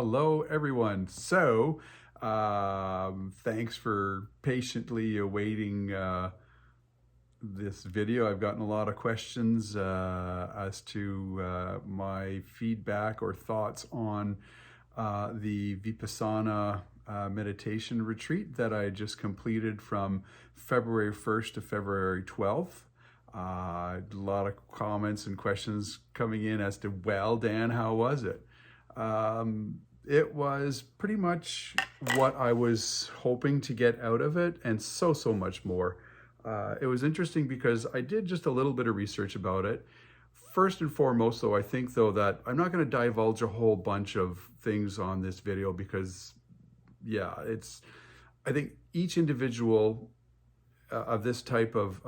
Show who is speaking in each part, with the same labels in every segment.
Speaker 1: Hello, everyone. Thanks for patiently awaiting this video. I've gotten a lot of questions as to my feedback or thoughts on the Vipassana meditation retreat that I just completed from February 1st to February 12th. A lot of comments and questions coming in as to, well, Dan, how was it? It was pretty much what I was hoping to get out of it, and so much more. It was interesting because I did just a little bit of research about it. First and foremost, though, I think, though, that I'm not going to divulge a whole bunch of things on this video because, yeah, I think each individual of this type of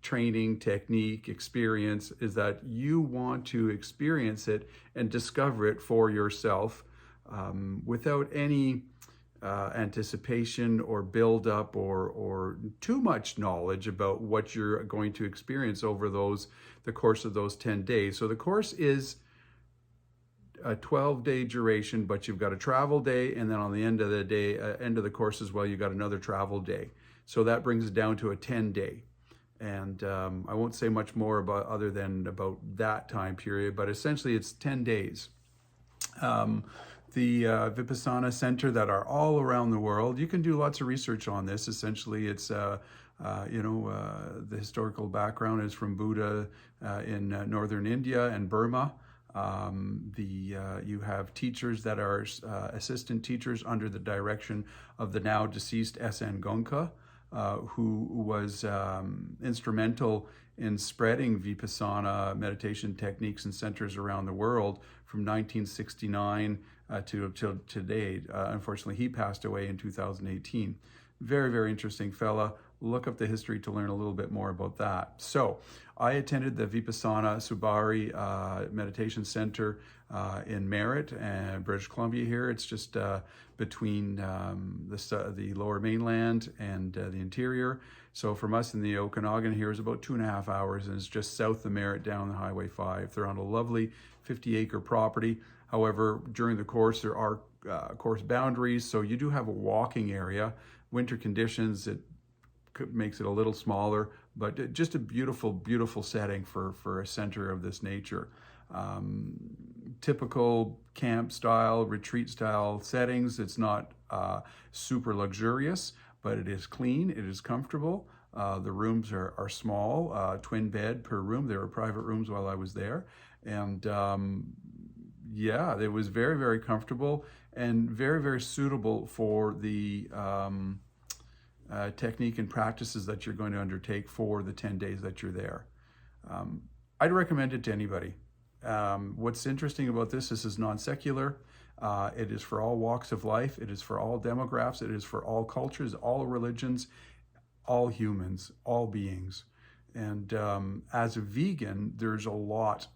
Speaker 1: training, technique, experience is that you want to experience it and discover it for yourself without any anticipation or build up or too much knowledge about what you're going to experience over the course of those 10 days. So the course is a 12-day duration, but you've got a travel day, and then on the end of the day, end of the course as well, you've got another travel day. So that brings it down to a 10-day. And I won't say much more about that time period, but essentially it's 10 days. The Vipassana Center that are all around the world, you can do lots of research on this. Essentially, it's the historical background is from Buddha in northern India and Burma. You have teachers that are assistant teachers under the direction of the now deceased S.N. Gonka, who was instrumental in spreading Vipassana meditation techniques and centers around the world from 1969 to today. Unfortunately, he passed away in 2018. Very, very interesting fella. Look up the history to learn a little bit more about that. So I attended the Vipassana Surabhi Meditation Center in Merritt and British Columbia here. It's just between the lower mainland and the interior. So from us in the Okanagan here is about 2.5 hours, and it's just south of Merritt down the Highway 5. They're on a lovely 50-acre property. However, during the course, there are course boundaries, so you do have a walking area. Winter conditions, it makes it a little smaller, but just a beautiful, beautiful setting for a center of this nature. Typical camp style, retreat style settings. It's not super luxurious, but it is clean, it is comfortable. The rooms are small, twin bed per room. There were private rooms while I was there. And yeah, it was very, very comfortable and very, very suitable for the technique and practices that you're going to undertake for the 10 days that you're there. I'd recommend it to anybody. What's interesting about this is non-secular. It is for all walks of life. It is for all demographics. It is for all cultures, all religions, all humans, all beings. And as a vegan, there's a lot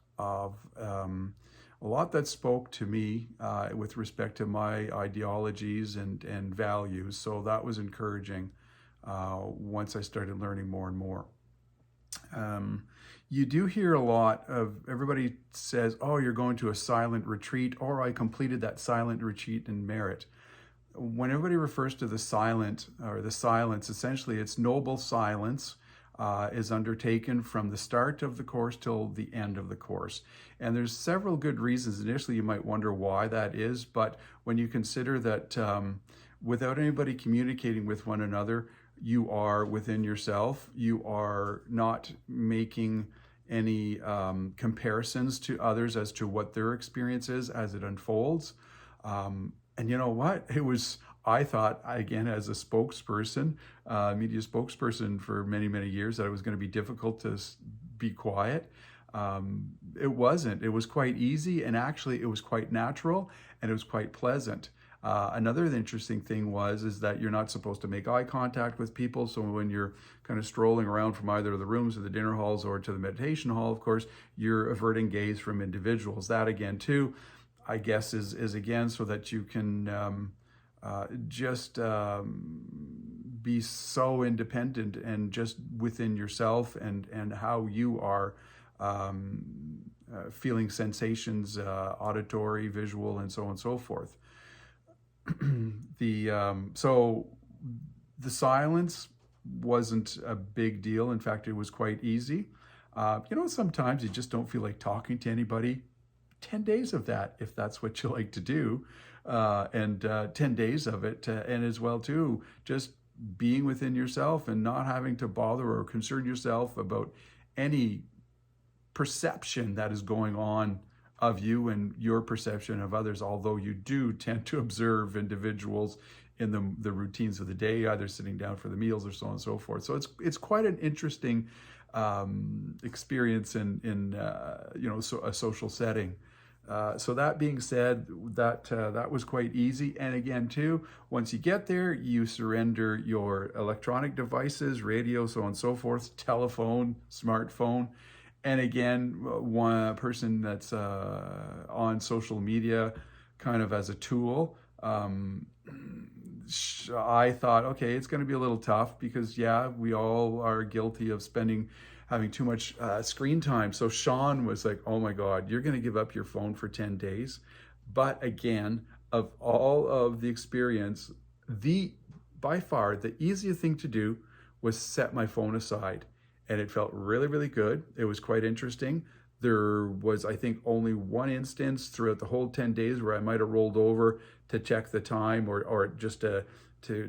Speaker 1: that spoke to me with respect to my ideologies and values. So that was encouraging once I started learning more and more. You do hear a lot of, everybody says, oh, you're going to a silent retreat, or I completed that silent retreat in Merritt. When everybody refers to the silent or the silence, essentially it's noble silence is undertaken from the start of the course till the end of the course. And there's several good reasons. Initially, you might wonder why that is, but when you consider that without anybody communicating with one another, you are within yourself. You are not making any comparisons to others as to what their experience is as it unfolds. And you know what? I thought, again, as a spokesperson, media spokesperson for many, many years, that it was going to be difficult to be quiet. It wasn't. It was quite easy, and actually it was quite natural, and it was quite pleasant. Another interesting thing is that you're not supposed to make eye contact with people. So when you're kind of strolling around from either the rooms or the dinner halls or to the meditation hall, of course, you're averting gaze from individuals. That again, too, I guess is again so that you can be so independent and just within yourself and how you are feeling sensations, auditory, visual, and so on and so forth. So the silence wasn't a big deal. In fact, it was quite easy. Sometimes you just don't feel like talking to anybody. 10 days of that, if that's what you like to do, and 10 days of it, and as well too, just being within yourself and not having to bother or concern yourself about any perception that is going on of you and your perception of others, although you do tend to observe individuals in the routines of the day, either sitting down for the meals or so on and so forth. So it's quite an interesting experience in a social setting. So that being said, that was quite easy. And again, too, once you get there, you surrender your electronic devices, radio, so on and so forth, telephone, smartphone. And again, one person that's on social media kind of as a tool, I thought, okay, it's going to be a little tough because, yeah, we all are guilty of having too much screen time. So Sean was like, oh my God, you're going to give up your phone for 10 days. But again, of all of the experience, by far the easiest thing to do was set my phone aside. And it felt really, really good. It was quite interesting. There was, I think, only one instance throughout the whole 10 days where I might have rolled over to check the time or just to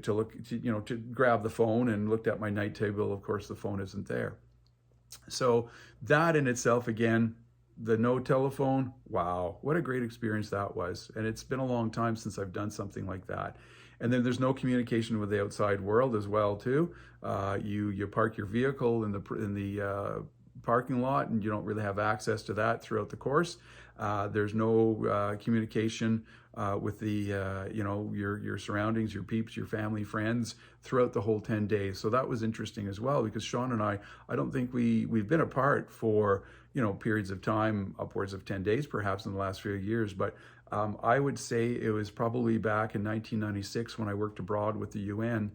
Speaker 1: look, to grab the phone and looked at my night table. Of course, the phone isn't there. So that in itself, again, the no telephone, wow, what a great experience that was. And it's been a long time since I've done something like that. And then there's no communication with the outside world as well, too. You park your vehicle in the parking lot, and you don't really have access to that throughout the course. There's no communication with your surroundings, your peeps, your family, friends throughout the whole 10 days. So that was interesting as well, because Sean and I don't think we've been apart for periods of time, upwards of 10 days perhaps in the last few years, but I would say it was probably back in 1996 when I worked abroad with the UN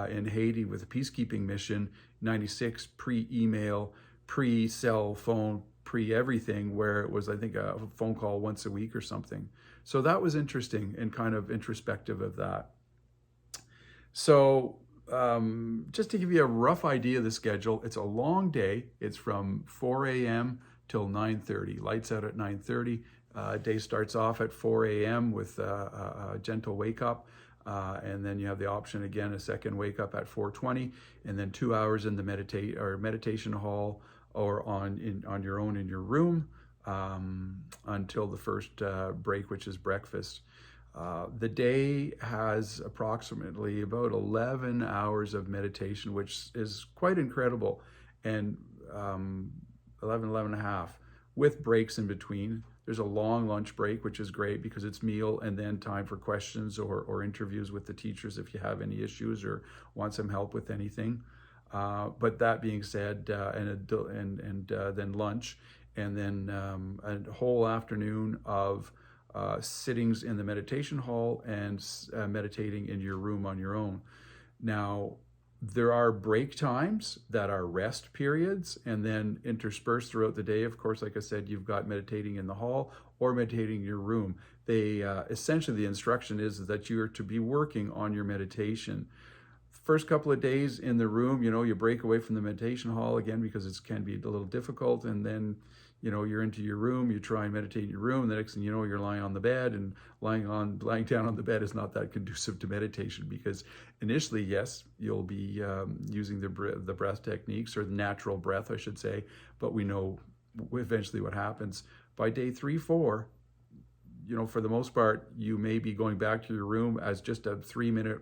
Speaker 1: in Haiti with a peacekeeping mission, 96, pre-email, pre-cell phone, pre-everything, where it was, I think, a phone call once a week or something. So that was interesting and kind of introspective of that. So just to give you a rough idea of the schedule, it's a long day. It's from 4 a.m. till 9:30. Lights out at 9:30. Day starts off at 4 a.m. with a gentle wake up. And then you have the option again, a second wake up at 4:20, and then 2 hours in the meditation hall or on your own in your room until the first break, which is breakfast. The day has approximately about 11 hours of meditation, which is quite incredible, and 11 and a half with breaks in between. There's a long lunch break, which is great because it's meal and then time for questions or interviews with the teachers if you have any issues or want some help with anything. But that being said, then lunch, and then a whole afternoon of sittings in the meditation hall and meditating in your room on your own. Now, there are break times that are rest periods, and then interspersed throughout the day. Of course, like I said, you've got meditating in the hall or meditating in your room. They essentially, the instruction is that you are to be working on your meditation. First couple of days in the room, you break away from the meditation hall again because it can be a little difficult, and then you're into your room, you try and meditate in your room. The next thing you know, you're lying on the bed, and lying down on the bed is not that conducive to meditation, because initially, yes, you'll be using the breath techniques, or the natural breath, I should say, but we know eventually what happens. By day 3, 4, for the most part, you may be going back to your room as just a 3-minute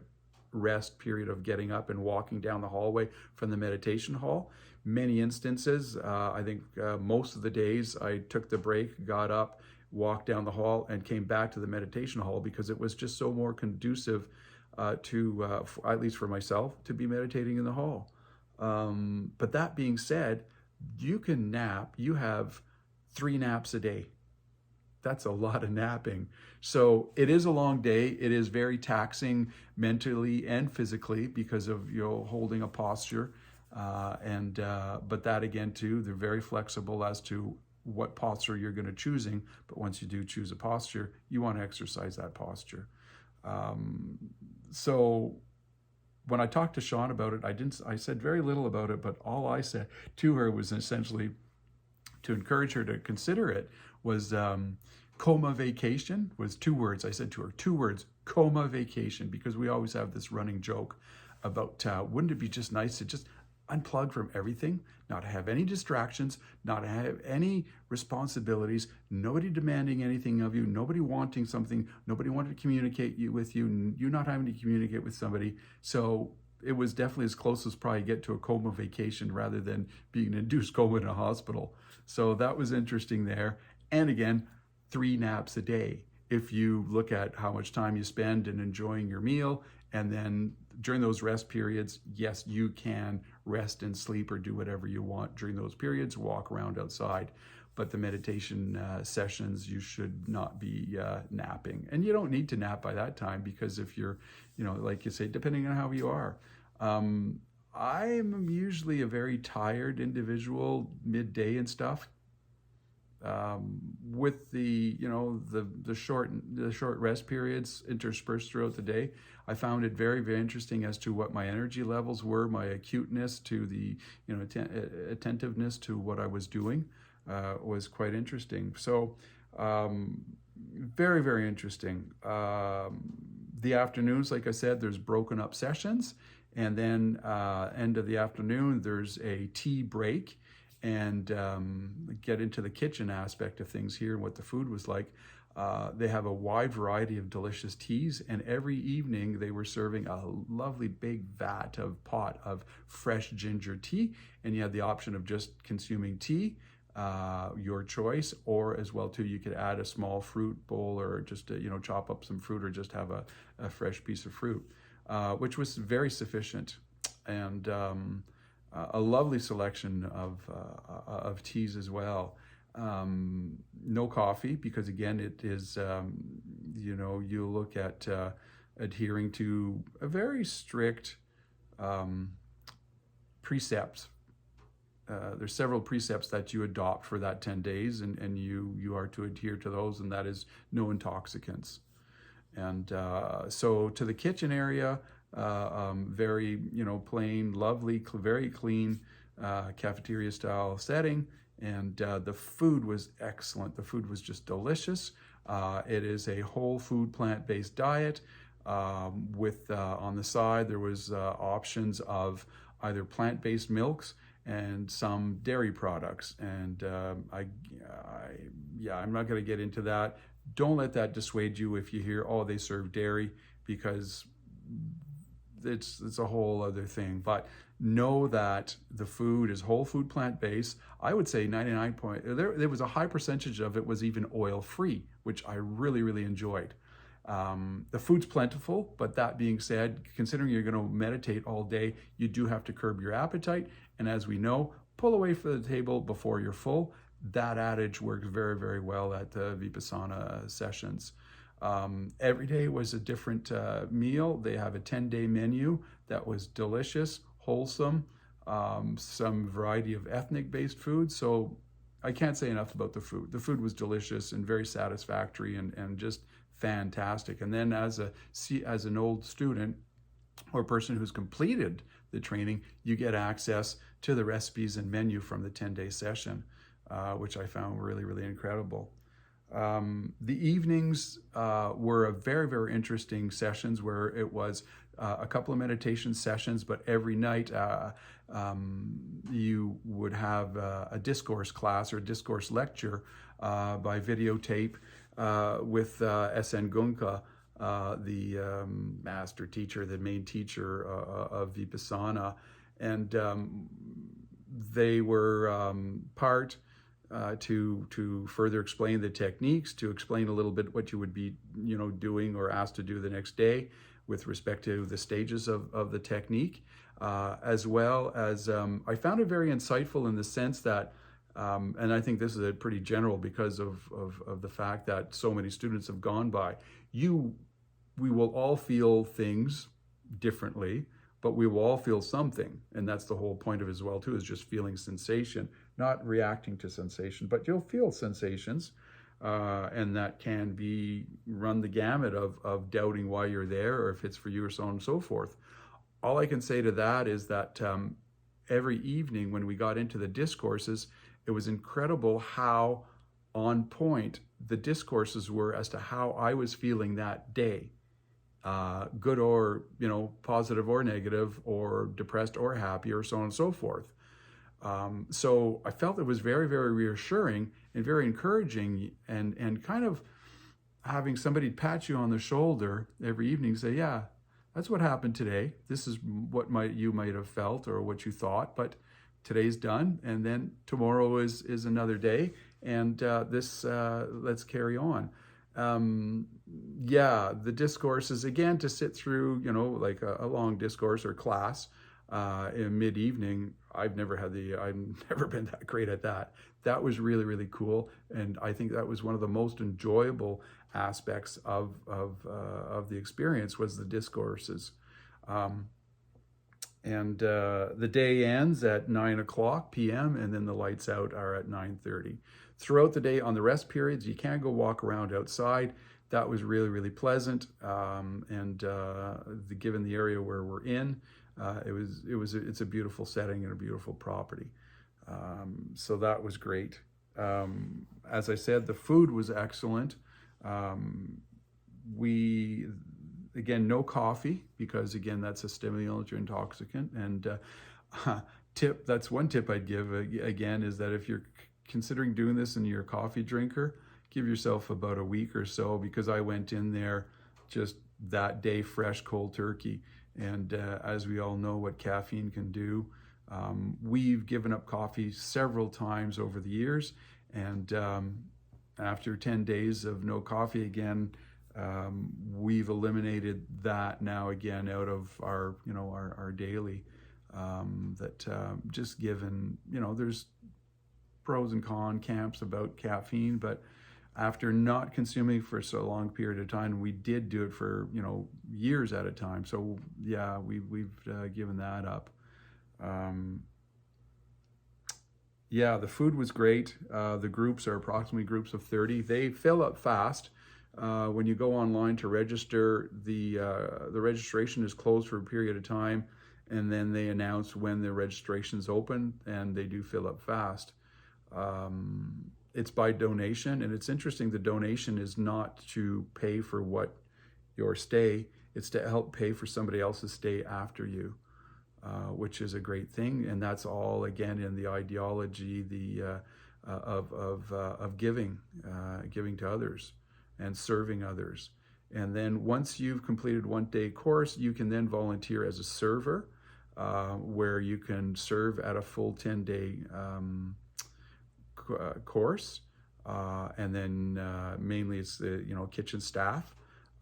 Speaker 1: rest period of getting up and walking down the hallway from the meditation hall. Many instances, I think most of the days, I took the break, got up, walked down the hall, and came back to the meditation hall because it was just so more conducive to, at least for myself, to be meditating in the hall. But that being said, you can nap. You have 3 naps a day. That's a lot of napping. So it is a long day. It is very taxing mentally and physically because of holding a posture. But that again too, they're very flexible as to what posture you're going to choosing, but once you do choose a posture, you want to exercise that posture. So when I talked to Sean about it, I said very little about it, but all I said to her was essentially to encourage her to consider it was coma vacation was 2 words. I said to her, 2 words, coma vacation, because we always have this running joke about wouldn't it be just nice to just unplug from everything, not have any distractions, not have any responsibilities, nobody demanding anything of you, nobody wanting something, nobody wanting to communicate with you, you not having to communicate with somebody. So it was definitely as close as probably get to a coma vacation rather than being an induced coma in a hospital. So that was interesting there. And again, 3 naps a day. If you look at how much time you spend in enjoying your meal, and then during those rest periods, yes, you can rest and sleep or do whatever you want during those periods, walk around outside. But the meditation sessions, you should not be napping. And you don't need to nap by that time, because if you're, like you say, depending on how you are. I'm usually a very tired individual midday and stuff. With the short rest periods interspersed throughout the day, I found it very, very interesting as to what my energy levels were, my acuteness to the attentiveness to what I was doing was quite interesting. So very, very interesting. The afternoons, like I said, there's broken up sessions, and then end of the afternoon there's a tea break. And get into the kitchen aspect of things here and what the food was like. They have a wide variety of delicious teas, and every evening they were serving a lovely big pot of fresh ginger tea, and you had the option of just consuming tea, your choice, or as well too, you could add a small fruit bowl, or just chop up some fruit, or just have a fresh piece of fruit, which was very sufficient. And a lovely selection of teas as well. No coffee, because again, it is, you look at adhering to a very strict precepts. There's several precepts that you adopt for that 10 days, and you are to adhere to those, and that is no intoxicants. And so to the kitchen area, very, plain, lovely, very clean cafeteria style setting. And the food was excellent. The food was just delicious. It is a whole food plant-based diet with on the side there was options of either plant-based milks and some dairy products. And I'm not going to get into that. Don't let that dissuade you if you hear, oh, they serve dairy, because it's a whole other thing. But know that the food is whole food plant-based. I would say 99 there was a high percentage of it was even oil-free, which I really, really enjoyed. The food's plentiful, but that being said, considering you're going to meditate all day, you do have to curb your appetite. And as we know, pull away from the table before you're full. That adage works very, very well at the Vipassana sessions. Every day was a different meal. They have a 10-day menu that was delicious, wholesome, some variety of ethnic-based food. So I can't say enough about the food. The food was delicious and very satisfactory and just fantastic. And then as an old student or person who's completed the training, you get access to the recipes and menu from the 10-day session, which I found really, really incredible. The evenings were a very, very interesting sessions where it was a couple of meditation sessions, but every night you would have a discourse class or a discourse lecture by videotape with S.N. Gunka, the master teacher, the main teacher of Vipassana. And they were part to further explain the techniques, to explain a little bit what you would be, doing or asked to do the next day with respect to the stages of the technique, as well as I found it very insightful in the sense that, and I think this is pretty general because of the fact that so many students have gone by, we will all feel things differently, but we will all feel something. And that's the whole point of it as well too, is just feeling sensation not reacting to sensation, but you'll feel sensations. And that can be run the gamut of doubting why you're there or if it's for you or so on and so forth. All I can say to that is that every evening when we got into the discourses, it was incredible how on point the discourses were as to how I was feeling that day. Good or, positive or negative, or depressed or happy, or so on and so forth. So I felt it was very, very reassuring and very encouraging, and kind of having somebody pat you on the shoulder every evening, say, yeah, that's what happened today. This is what you might have felt or what you thought, but today's done, and then tomorrow is another day, and let's carry on. The discourses, again, to sit through, like a long discourse or class in mid-evening, I've never been that great at that. That was really, really cool, and I think that was one of the most enjoyable aspects of the experience, was the discourses. The day ends at 9:00 p.m. and then the lights out are at 9:30. Throughout the day, on the rest periods, you can go walk around outside. That was really, really pleasant. Given the area where we're in, it's a beautiful setting and a beautiful property. So that was great. As I said, the food was excellent. Again, no coffee, because again, that's a stimulant or intoxicant. And that's one tip I'd give, again, is that if you're considering doing this and you're a coffee drinker, give yourself about a week or so, because I went in there just that day fresh, cold turkey. And as we all know what caffeine can do, we've given up coffee several times over the years. And after 10 days of no coffee again, we've eliminated that now again out of our daily, just given, there's pros and con camps about caffeine, but after not consuming for so long period of time, we did do it for, years at a time. So yeah, we've given that up. The food was great. The groups are approximately groups of 30. They fill up fast. When you go online to register, the registration is closed for a period of time, and then they announce when the registration's open, and they do fill up fast. It's by donation, and it's interesting, the donation is not to pay for what your stay, it's to help pay for somebody else's stay after you, which is a great thing. And that's all, again, in the ideology of giving to others and serving others. And then once you've completed one day course, you can then volunteer as a server, where you can serve at a full 10-day course, and then mainly it's the kitchen staff.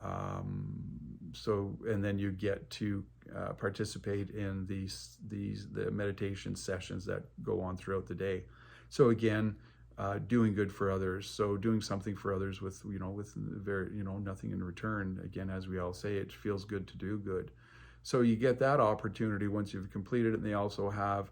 Speaker 1: And then you get to participate in the meditation sessions that go on throughout the day. So again, doing good for others. So doing something for others with very nothing in return. Again, as we all say, it feels good to do good. So you get that opportunity once you've completed it. And they also have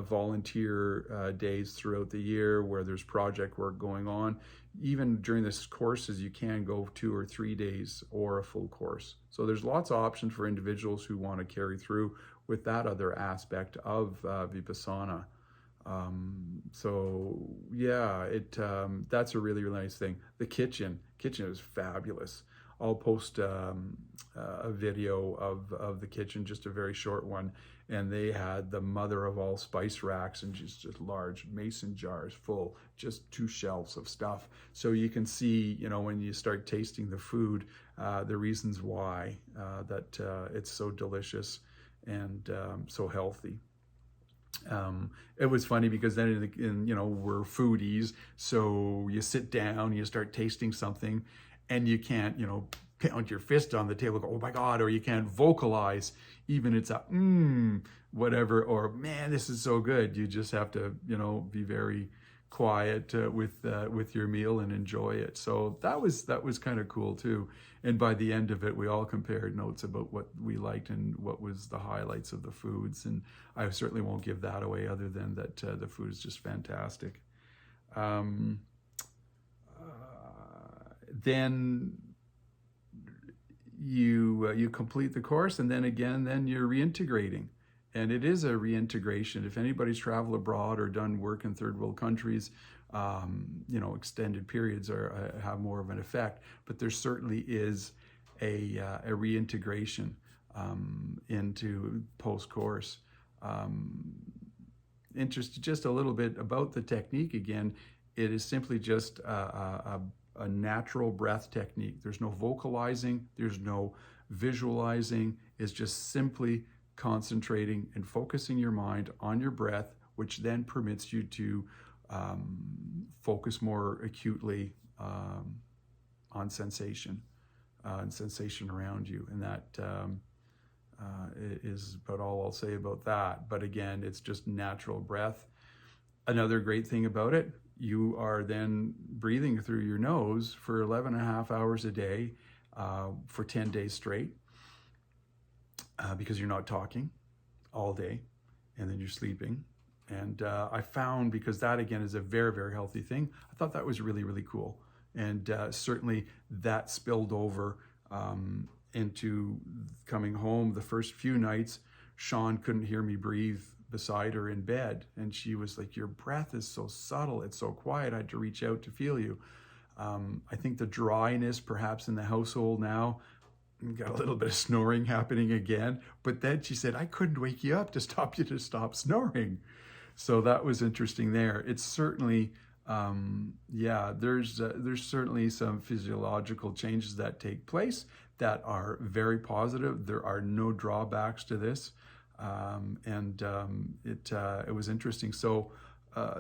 Speaker 1: volunteer days throughout the year where there's project work going on. Even during this courses, you can go 2 or 3 days or a full course. So there's lots of options for individuals who want to carry through with that other aspect of Vipassana. That's a really, really nice thing. The kitchen is fabulous. I'll post a video of the kitchen, just a very short one, and they had the mother of all spice racks and just large mason jars full, just 2 shelves of stuff. So you can see, when you start tasting the food, the reasons why that it's so delicious and so healthy. It was funny because then we're foodies, so you sit down, you start tasting something, and you can't, pound your fist on the table, go, oh my God, or you can't vocalize, even it's a, whatever, or man, this is so good. You just have to, be very quiet with your meal and enjoy it. So that was kind of cool too. And by the end of it, we all compared notes about what we liked and what was the highlights of the foods. And I certainly won't give that away, other than that the food is just fantastic. Then you complete the course, and then you're reintegrating. And it is a reintegration. If anybody's traveled abroad or done work in third world countries, extended periods have more of an effect. But there certainly is a reintegration into post-course. Just a little bit about the technique again. It is simply just a natural breath technique. There's no vocalizing, there's no visualizing. It's just simply concentrating and focusing your mind on your breath, which then permits you to focus more acutely on sensation and sensation around you. And that is about all I'll say about that. But again, it's just natural breath. Another great thing about it, you are then breathing through your nose for 11 and a half hours a day for 10 days straight, because you're not talking all day, and then you're sleeping. And I found, because that again is a very, very healthy thing, I thought that was really, really cool. And certainly that spilled over into coming home. The first few nights, Sean couldn't hear me breathe beside her in bed, and she was like, your breath is so subtle, it's so quiet, I had to reach out to feel you. I think the dryness perhaps in the household now, got a little bit of snoring happening again, but then she said, I couldn't wake you up to stop you to stop snoring. So that was interesting there. It's certainly there's certainly some physiological changes that take place that are very positive. There are no drawbacks to this. It was interesting. So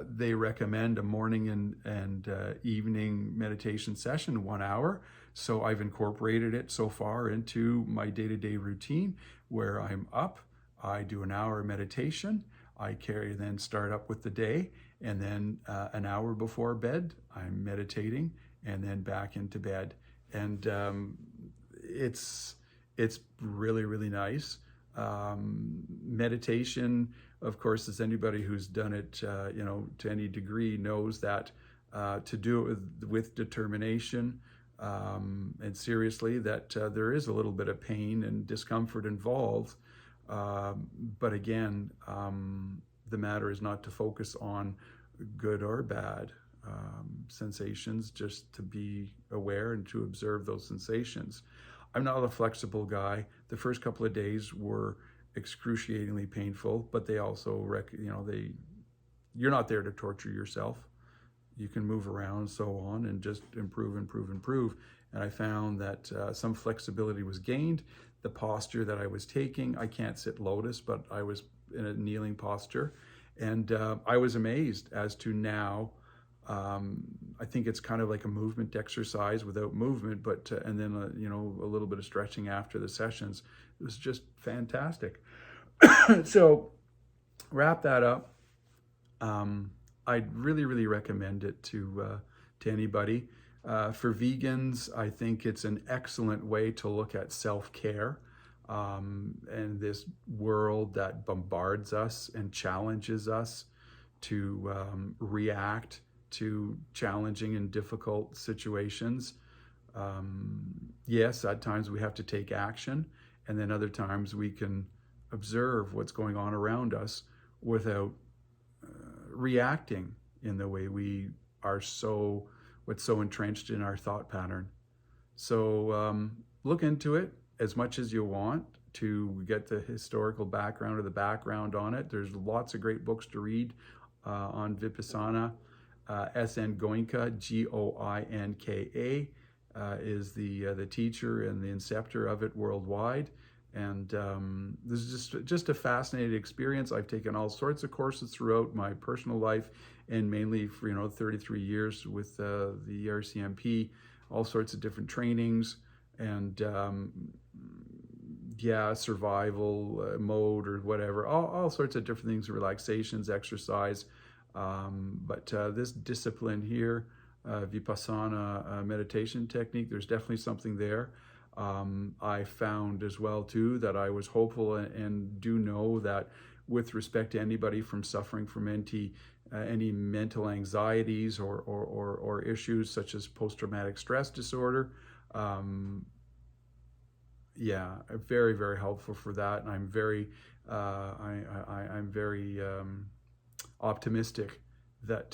Speaker 1: they recommend a morning and evening meditation session, 1 hour. So I've incorporated it so far into my day-to-day routine, where I'm up, I do an hour of meditation, I then start up with the day, and then an hour before bed, I'm meditating, and then back into bed. And it's really, really nice. Meditation, of course, as anybody who's done it, to any degree knows that to do it with determination and seriously, that there is a little bit of pain and discomfort involved. But again, the matter is not to focus on good or bad sensations, just to be aware and to observe those sensations. I'm not a flexible guy. The first couple of days were excruciatingly painful, but they also, you're not there to torture yourself. You can move around and so on and just improve. And I found that some flexibility was gained. The posture that I was taking, I can't sit lotus, but I was in a kneeling posture. And I was amazed as to now, I think it's kind of like a movement exercise without movement, but and then a little bit of stretching after the sessions. It was just fantastic. So wrap that up. I'd really, really recommend it to anybody. For vegans, I think it's an excellent way to look at self-care and this world that bombards us and challenges us to react to challenging and difficult situations. Yes, at times we have to take action, and then other times we can observe what's going on around us without reacting in the way we are what's so entrenched in our thought pattern. So look into it as much as you want to get the historical background or the background on it. There's lots of great books to read on Vipassana. S.N. Goenka, Goinka, is the teacher and the inceptor of it worldwide. And this is just a fascinating experience. I've taken all sorts of courses throughout my personal life, and mainly for 33 years with the RCMP, all sorts of different trainings and survival mode or whatever, all sorts of different things, relaxations, exercise. But this discipline here, Vipassana meditation technique, there's definitely something there. I found as well too that I was hopeful and do know that with respect to anybody from suffering from any mental anxieties or issues such as post-traumatic stress disorder, yeah, very, very helpful for that. And I'm very I'm very optimistic that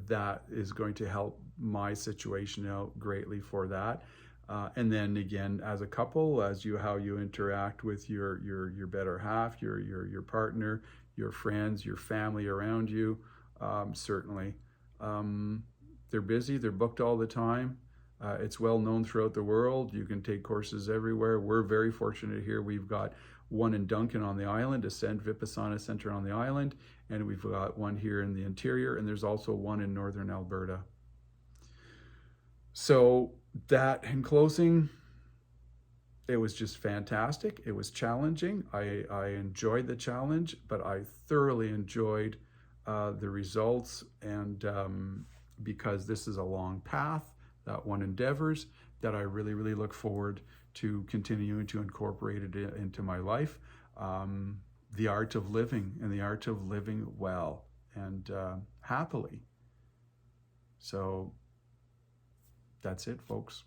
Speaker 1: that is going to help my situation out greatly for that. And then again, as a couple, how you interact with your better half, your partner, your friends, your family around you, certainly. They're busy, they're booked all the time. It's well known throughout the world. You can take courses everywhere. We're very fortunate here. We've got one in Duncan on the island, Ascend Vipassana Center on the island, and we've got one here in the interior, and there's also one in northern Alberta. So that, in closing, it was just fantastic. It was challenging. I enjoyed the challenge, but I thoroughly enjoyed the results, and because this is a long path that one endeavors, that I really, really look forward to continuing to incorporate it into my life. The art of living, and the art of living well and happily. So that's it, folks.